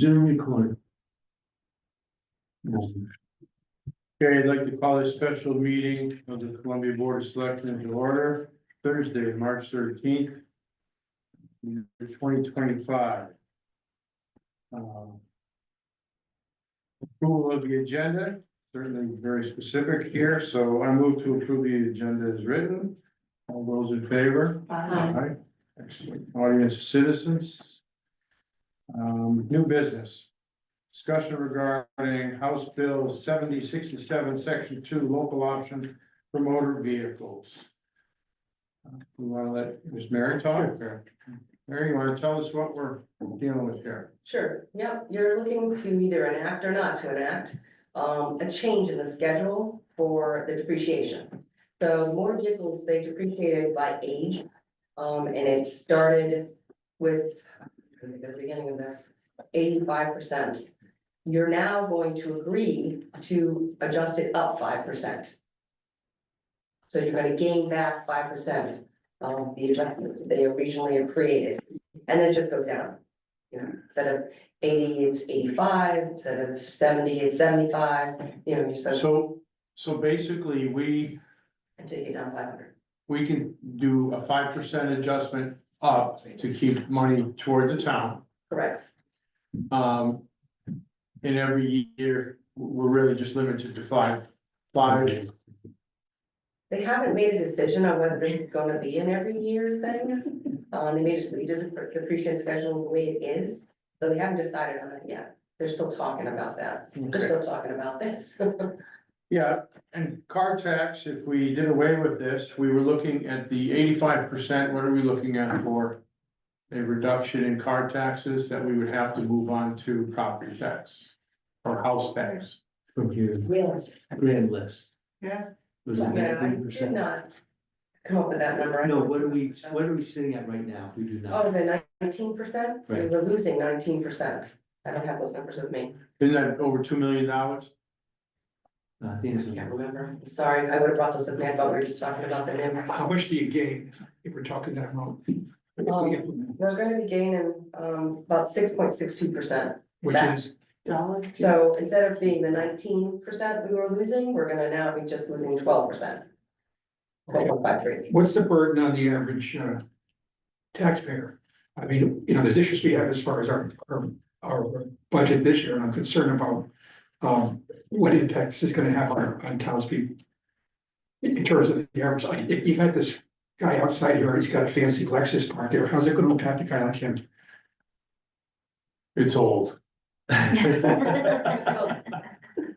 Zoom record. Okay, I'd like to call this special meeting of the Columbia Board of Selectmen to order Thursday, March 13th. 2025. Approval of the agenda, certainly very specific here, so I move to approve the agenda as written. All those in favor? Aye. Excellent. Audience of citizens. New business. Discussion regarding House Bill 7067, Section 2, local option for motor vehicles. We want to let Ms. Mary talk, or Mary, you want to tell us what we're dealing with here? Sure, yep, you're looking to either enact or not to enact a change in the schedule for the depreciation. So motor vehicles, they depreciated by age, and it started with, at the beginning of this, 85%. You're now going to agree to adjust it up 5%. So you're gonna gain back 5% of the adjustments that they originally had created, and then it just goes down. You know, instead of 80, it's 85, instead of 70, it's 75, you know, So basically, we take it down 500. we can do a 5% adjustment up to keep money toward the town. Correct. And every year, we're really just limited to five. They haven't made a decision on whether this is gonna be an every year thing. They may just leave the depreciation schedule the way it is, so they haven't decided on that yet. They're still talking about that. They're still talking about this. Yeah, and car tax, if we did away with this, we were looking at the 85%, what are we looking at for? A reduction in car taxes that we would have to move on to property tax or house tax. From your Real estate. grand list. Yeah. Was it Yeah, I 19%? did not come up with that number. No, what are we sitting at right now if we do Oh, not? the 19%? We Right. were losing 19%. I don't have those numbers with me. Isn't that over $2 million? I think I it's. can't remember. Sorry, I would have brought those with me. I thought we were just talking about the new. How much do you gain if we're talking that amount? If we implement We're this, gonna be gaining about 6.62%. which back. is, So instead of being the 19% we were losing, we're gonna now be just losing 12%. 12.53. what's the burden on the average taxpayer? I mean, you know, there's issues we have as far as our budget this year, and I'm concerned about what impact this is gonna have on townspeople. In terms of the average, like, if you got this guy outside here, he's got a fancy Lexus parked there, how's it gonna impact a guy like him? It's old.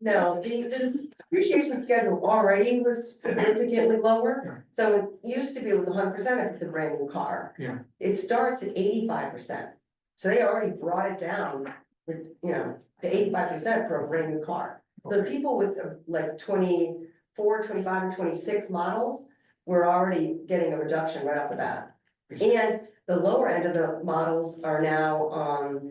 No, the depreciation schedule already was significantly lower. So it used to be it was 100% if it's a brand new car. Yeah. It starts at 85%. So they already brought it down, with, you know, to 85% for a brand new car. So people with like 24, 25, and 26 models were already getting a reduction right off the bat. And the lower end of the models are now,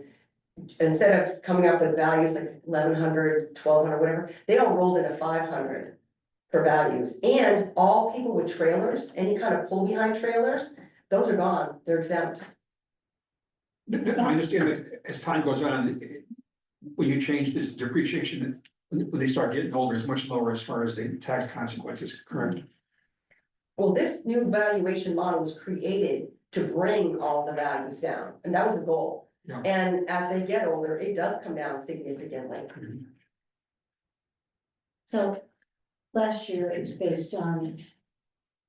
instead of coming up with values like 1,100, 1,200, whatever, they all rolled into 500 for values. And all people with trailers, any kind of pull behind trailers, those are gone, they're exempt. I understand that as time goes on, when you change this depreciation, when they start getting older, it's much lower as far as the tax consequences, correct? Well, this new valuation model was created to bring all the values down, and that was the goal. Yeah. And as they get older, it does come down significantly. So last year it was based on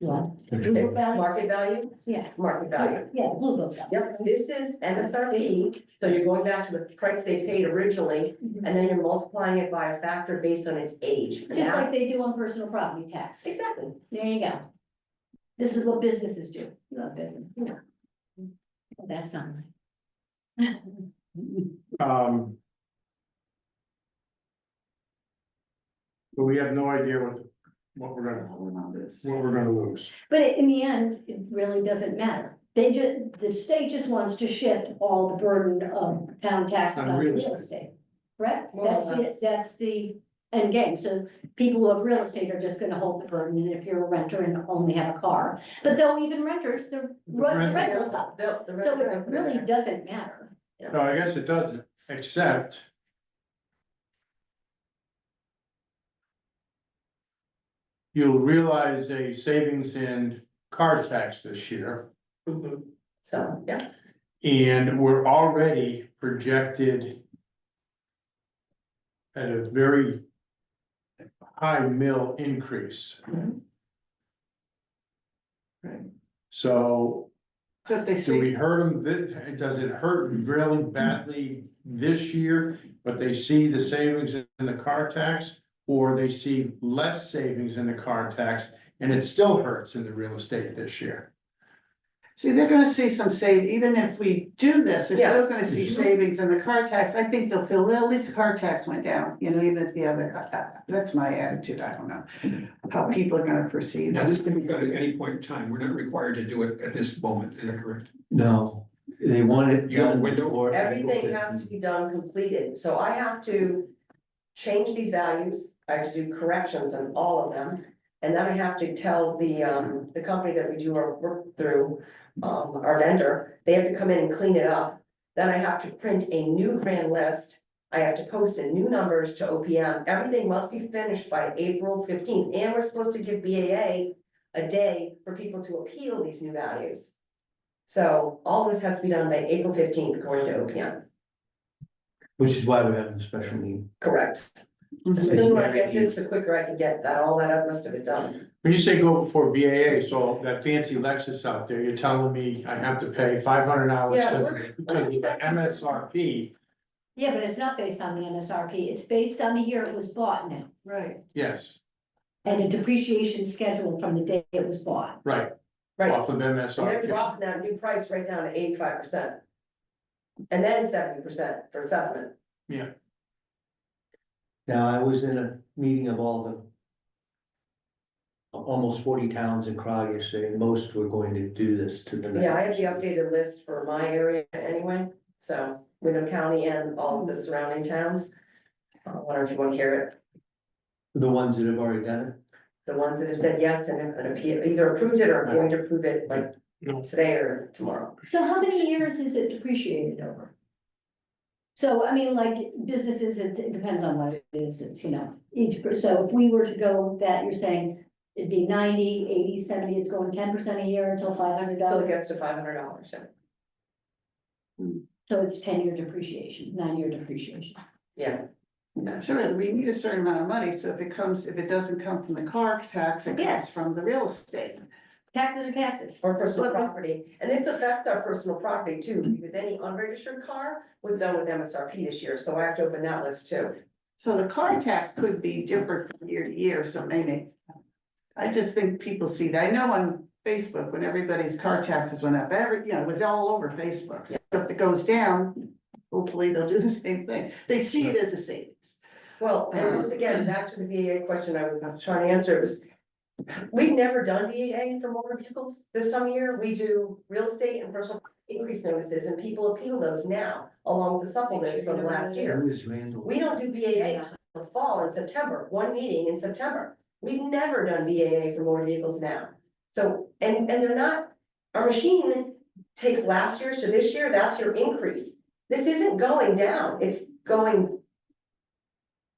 what? Blue Book values? Market value, Yes. market value. Yeah, Blue Book value. Yep, this is MSRP, so you're going back to the price they paid originally, and then you're multiplying it by a factor based on its age. And Just that's- like they do on personal property tax. Exactly. There you go. This is what businesses do. You love business. Yeah. That's not right. But we have no idea what we're gonna lose. But in the end, it really doesn't matter. The state just wants to shift all the burden of town taxes On on real real estate. estate. Correct? More or less. That's the end game. So people who have real estate are just gonna hold the burden, and if you're a renter and only have a car. But though even renters, the rent goes up, so it really doesn't matter. No, I guess it doesn't, except. You'll realize a savings in car tax this year, Mhm. So, yeah, and we're already projected. At a very high mill increase. Mhm. Right. So So if they do we see, hurt them, does it hurt really badly this year, but they see the savings in the car tax? Or they see less savings in the car tax and it still hurts in the real estate this year? see, they're gonna see some even if we do this, they're still gonna see Mhm. savings in the car tax. I think they'll feel, well, at least the car tax went down, you know, even if the other, that's my attitude, I don't know. How people are gonna perceive Now, it. this can be done at any point in time. We're not required to do it at this moment. Is that correct? No, they want it You have a done window? before April everything has to 15th. be done completed, so I have to change these values, I have to do corrections on all of them. And then I have to tell the company that we do our work through, our vendor, they have to come in and clean it up. Then I have to print a new grand list, I have to post in new numbers to OPM, everything must be finished by April 15th, and we're supposed to give BAA a day for people to appeal these new values. So all this has to be done by April 15th, according to OPM, Which is why we're having a special meeting. correct? The sooner I get this, the quicker I can get that, all that rest of it done. When you say go before BAA, so that fancy Lexus out there, you're telling me I have to pay $500 Yeah, because of the MSRP? Yeah, but it's not based on the MSRP, it's based on the year it was bought now, Right, Yes, and a depreciation schedule from the day it was bought. right, Right, off of and they're MSRP. dropping that new price right down to 85%. And then 70% for assessment. Now, I was in a meeting of all the almost 40 towns in Prague yesterday, and most were going to do this to the. Yeah, I have the updated list for my area anyway, so Wyndham County and all of the surrounding towns. I wonder if you want to hear it, The ones that have already done it. the ones that have said yes and appeal, either approved it or are going to approve it like today or tomorrow. So how many years is it depreciated over? So, I mean, like businesses, it depends on what it is, it's, you know, so if we were to go that, you're saying it'd be 90, 80, 70, it's going 10% a year until $500. Until it gets to $500, yeah. So it's 10-year depreciation, 9-year depreciation. Yeah. sure, we need a certain amount of money, so if it doesn't come from the car tax, it Yes. comes from the real estate. Taxes are taxes. Or personal Well, property, and this affects our personal property too, because any unregistered car was done with MSRP this year, so I have to open that list too. So the car tax could be different from year to year, so maybe. I just think people see that. I know on Facebook, when everybody's car taxes went up, you know, it was all over Facebook. So if it goes down, hopefully they'll do the same thing. They see it as a savings. Well, and once again, back to the BAA question I was trying to answer, it was, we've never done BAA for motor vehicles this time of year, we do real estate and personal increase notices, and people appeal those now, along with the supplements from last year. Who is Randall? We don't do BAA until the fall in September, one meeting in September. We've never done BAA for motor vehicles now. So, and they're not, our machine takes last year's to this year, that's your increase. This isn't going down, it's going,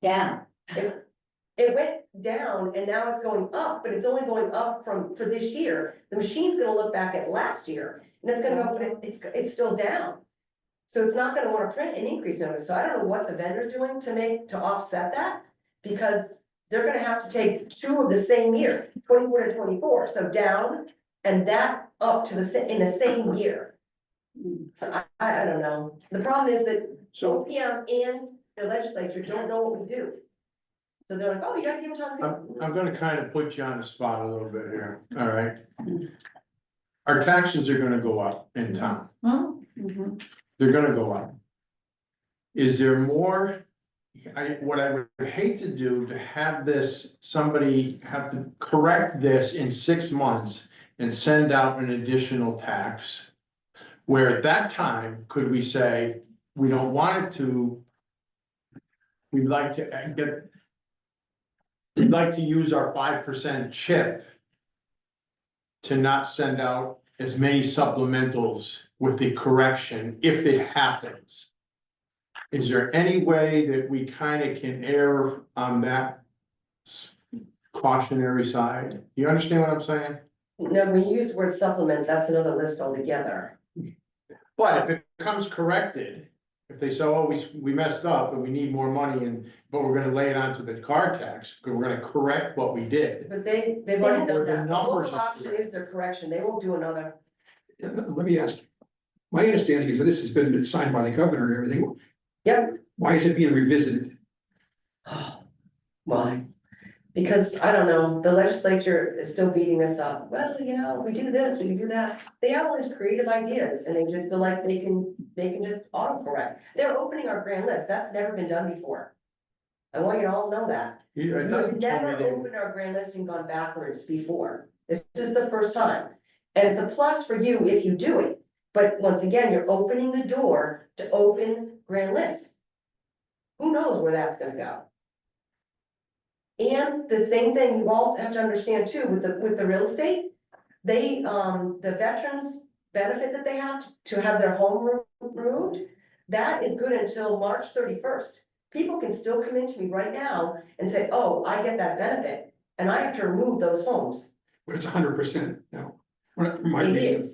Down. it went down and now it's going up, but it's only going up for this year. The machine's gonna look back at last year and it's gonna go, but it's still down. So it's not gonna wanna print an increase notice, so I don't know what the vendor's doing to offset that, because they're gonna have to take two of the same year, 24 to 24, so down and that up to in the same year. So I don't know, the problem is that So OPM and the legislature don't know what we do. So they're like, oh, you gotta give them time. I'm gonna kind of put you on the spot a little bit here, all right? Our taxes are gonna go up in town, Huh? Mhm. they're gonna go up. Is there more? What I would hate to do to have this, somebody have to correct this in 6 months and send out an additional tax. Where at that time, could we say, we don't want it to. We'd like to get. we'd like to use our 5% chip to not send out as many supplementals with the correction if it happens. Is there any way that we kind of can err on that cautionary side? You understand what I'm saying? No, when you use the word supplement, that's another list altogether. But if it comes corrected, if they say, oh, we messed up and we need more money but we're gonna lay it onto the car tax, because we're gonna correct what we did. But they've already have- done The that. The numbers local are option correct. is their correction. They won't do another. Let me ask, my understanding is that this has been signed by the governor and everything. Yep. Why is it being revisited? Why? Because, I don't know, the legislature is still beating us up. Well, we do this, we can do that. They have all these creative ideas and they just feel like they can just autocorrect. They're opening our grand list. That's never been done before. I want you to all know that. I We've thought you told never me they- opened our grand list and gone backwards before. This is the first time. And it's a plus for you if you do it. But once again, you're opening the door to open grand lists. Who knows where that's gonna go? And the same thing you all have to understand too, with the real estate. They, the veterans benefit that they have to have their home removed, that is good until March 31st. People can still come into me right now and say, oh, I get that benefit, and I have to remove those homes. But it's 100% now. From my It reading.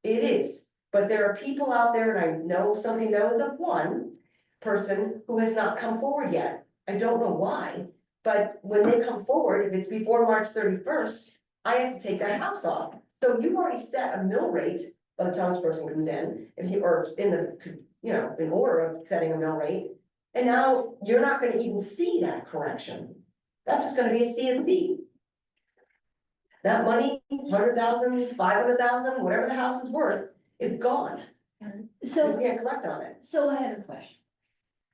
it is, but there are people out there, and I know somebody knows of one person who has not come forward yet. I don't know why, but when they come forward, if it's before March 31st, I have to take that house off. So you've already set a mill rate by the time this person comes in, or in the, in order of setting a mill rate. And now you're not gonna even see that correction. That's just gonna be a CSC. That money, 100,000, 500,000, whatever the house is worth, is gone. You So, can't collect on it. so I have a question.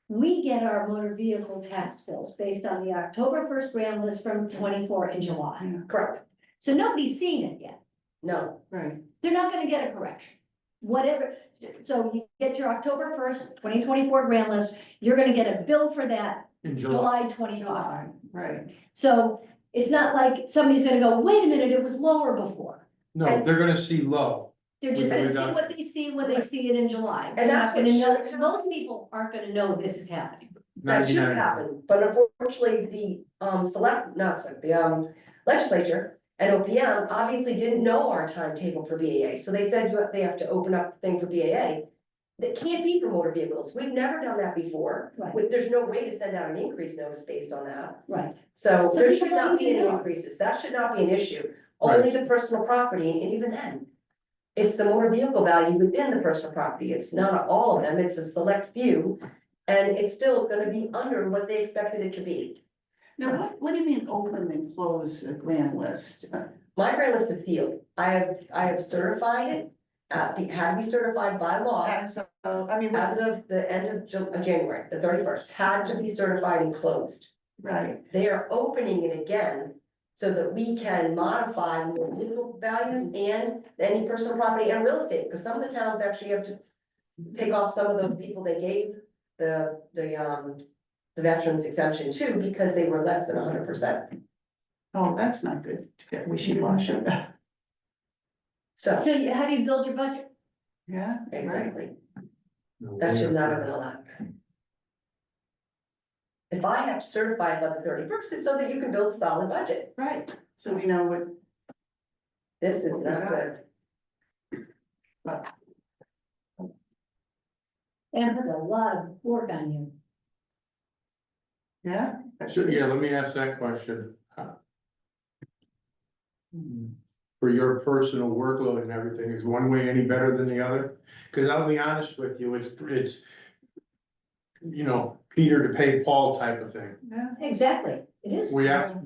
We get our motor vehicle tax bills based on the October 1st grand list from 24 in July. Correct. So nobody's seen it yet. No, Right, They're not gonna get a correction. Whatever, so you get your October 1st, 2024 grand list, you're gonna get a bill for that In July. July 25. July, right. So it's not like somebody's gonna go, wait a minute, it was lower before. No, they're gonna see low. They're just With gonna the see what reduction. they see when they see it in July. And They're that's not gonna what know, should happen. most people aren't gonna know this is happening. that should 99. happen, but unfortunately, the legislature and OPM obviously didn't know our timetable for BAA, so they said they have to open up the thing for BAA. That can't be for motor vehicles, we've never done that before. Right. There's no way to send out an increase notice based on that, Right. so So there people should not don't be even any know. increases, that should not be an issue. Right. Only the personal property, and even then, it's the motor vehicle value within the personal property, it's not all of them, it's a select few. And it's still gonna be under what they expected it to be. Now, what do you mean open and close a grand list? My grand list is sealed. I have certified it, it had to be certified by law As of, I mean, as of the end of January, the 31st, had to be certified and closed. right, They are opening it again so that we can modify more legal values and any personal property and real estate, because some of the towns actually have to take off some of those people they gave the veterans exemption to, because they were less than 100%. oh, that's not good to get wishy-washy, So, How do you build your budget? yeah, right, exactly, that should not have been allowed. If I have to certify it by the 31st, it's so that you can build a solid budget. right, so we know what, This is not good. And there's a lot of work on you. yeah. So, yeah, let me ask that question. For your personal workload and everything, is one way any better than the other? Cause I'll be honest with you, it's, Peter to pay Paul type of thing. Yeah, Exactly, it is. We have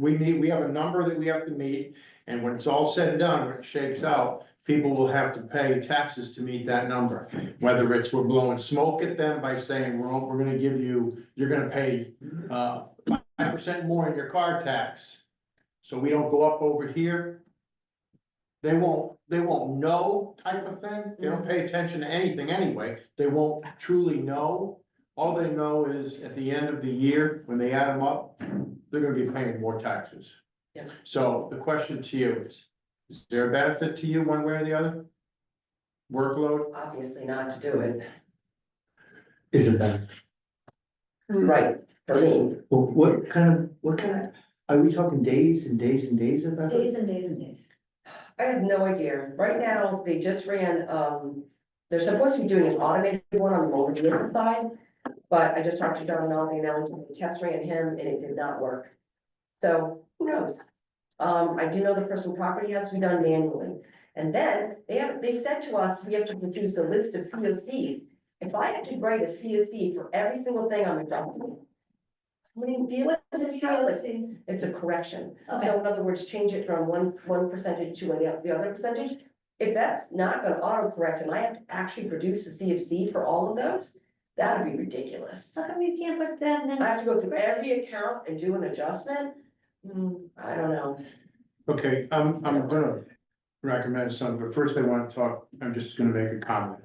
a number that we have to meet, and when it's all said and done, when it shakes out, people will have to pay taxes to meet that number. Whether it's we're blowing smoke at them by saying, we're gonna give you, you're gonna pay 5% more in your car tax. So we don't go up over here. They won't know type of thing. They don't pay attention to anything anyway. They won't truly know. All they know is at the end of the year, when they add them up, they're gonna be paying more taxes. Yeah. So the question to you is there a benefit to you one way or the other? Workload? Obviously not to do it, Is it better? right, for me. Well, what kind of, are we talking days and days and days of that? Days and days and days. I have no idea. Right now, they just ran, they're supposed to be doing an automated one on the motor vehicle side. But I just talked to John Melvin, now, the test ran him and it did not work. So who knows? I do know the personal property has to be done manually. And then they said to us, we have to produce a list of COCs. If I have to write a COC for every single thing I'm adjusting. I mean, What is a COC? it's a correction. Okay, So in other words, change it from one percentage to the other percentage. If that's not gonna auto-correct and I have to actually produce a CFC for all of those, that would be ridiculous. how come you can't put that in? I have to go through every account and do an adjustment? I don't know. Okay, I'm gonna recommend something, but first I wanna talk, I'm just gonna make a comment.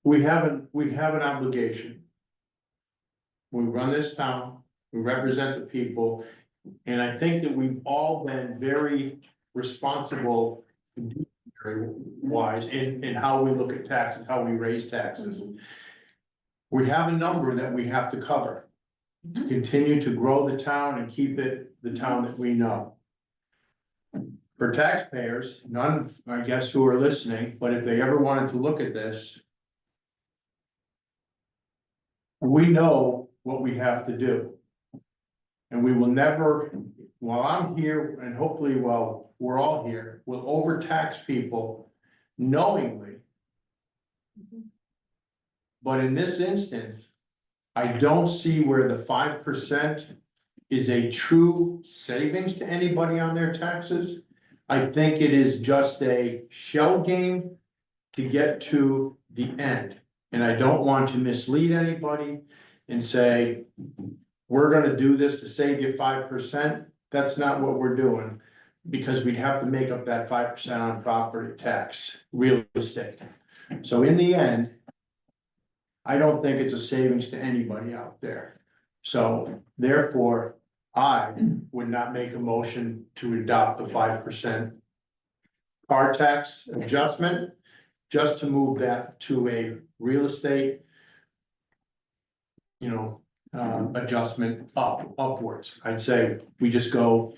We have an obligation. We run this town, we represent the people, and I think that we've all been very responsible. Very wise in how we look at taxes, how we raise taxes. We have a number that we have to cover. To continue to grow the town and keep it the town that we know. For taxpayers, none, I guess, who are listening, but if they ever wanted to look at this. We know what we have to do. And we will never, while I'm here, and hopefully while we're all here, will overtax people knowingly. But in this instance, I don't see where the 5% is a true savings to anybody on their taxes. I think it is just a shell game to get to the end. And I don't want to mislead anybody and say, we're gonna do this to save you 5%. That's not what we're doing. Because we'd have to make up that 5% on property tax, real estate. So in the end, I don't think it's a savings to anybody out there. So therefore, I would not make a motion to adopt the 5% car tax adjustment, just to move that to a real estate, adjustment upwards. I'd say we just go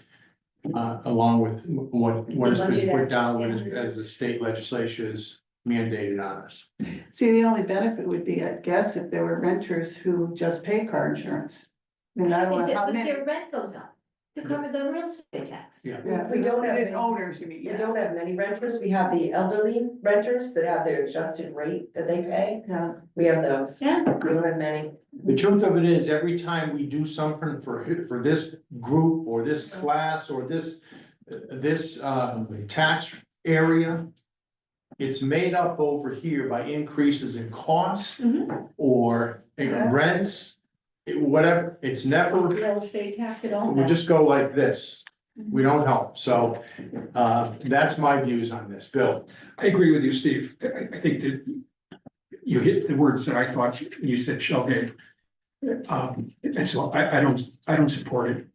along with what has been put down as the state legislation is mandated on us. See, the only benefit would be, I guess, if there were renters who just pay car insurance. I mean, I don't know how But many. their rent goes up to cover the real estate tax. Yeah. Yeah, We don't have there's any- owners, you mean, We yeah, don't have many renters. We have the elderly renters that have their adjusted rate that they pay. yeah. We have those. Yeah, We don't have many. The truth of it is, every time we do something for this group or this class or this tax area. It's made up over here by increases in cost or in rents, whatever, it's never, real estate tax at all. we just go like this. We don't help, so that's my views on this, Bill. I agree with you, Steve. I think that you hit the words that I thought when you said shell game. And so I don't support it.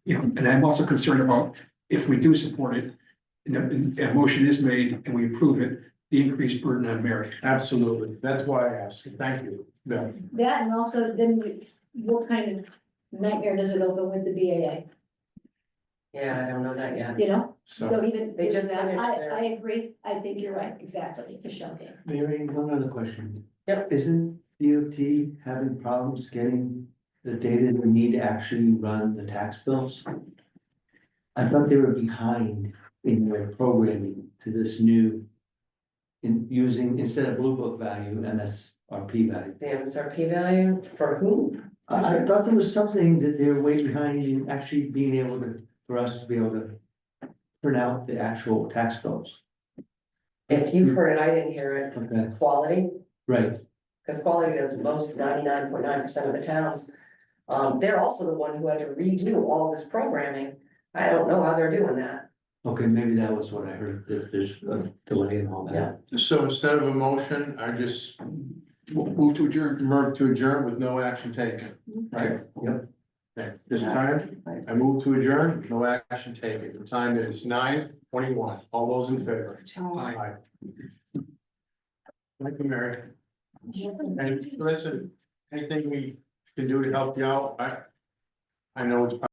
And I'm also concerned about if we do support it, and a motion is made and we approve it, the increased burden on Mary. Absolutely, that's why I asked, thank you, Bill. That and also then what kind of nightmare does it open with the BAA, Yeah, I don't know that yet. So, Don't even. They just that. finished their- I agree, I think you're right, exactly, it's a shell game. Mary, one other question. Yep. Isn't DOT having problems getting the data they need to actually run the tax bills? I thought they were behind in their programming to this new, in using, instead of Blue Book value, MSRP value. The MSRP value for who? I thought there was something that they were way behind in actually being able to, for us to be able to print out the actual tax bills. If you've heard it, I didn't hear it. Okay, Quality, right. because Quality does most 99.9% of the towns. They're also the one who had to redo all this programming. I don't know how they're doing that. Okay, maybe that was what I heard, that there's a delay in all that. Yeah. so instead of a motion, I just Move to adjourn. Move to adjourn with no action taken, right? Yep. Okay, this time, I move to adjourn, no action taken. The time is 9:21. All those in favor? Aye. Thank you, Mary. And listen, anything we can do to help you out, I know it's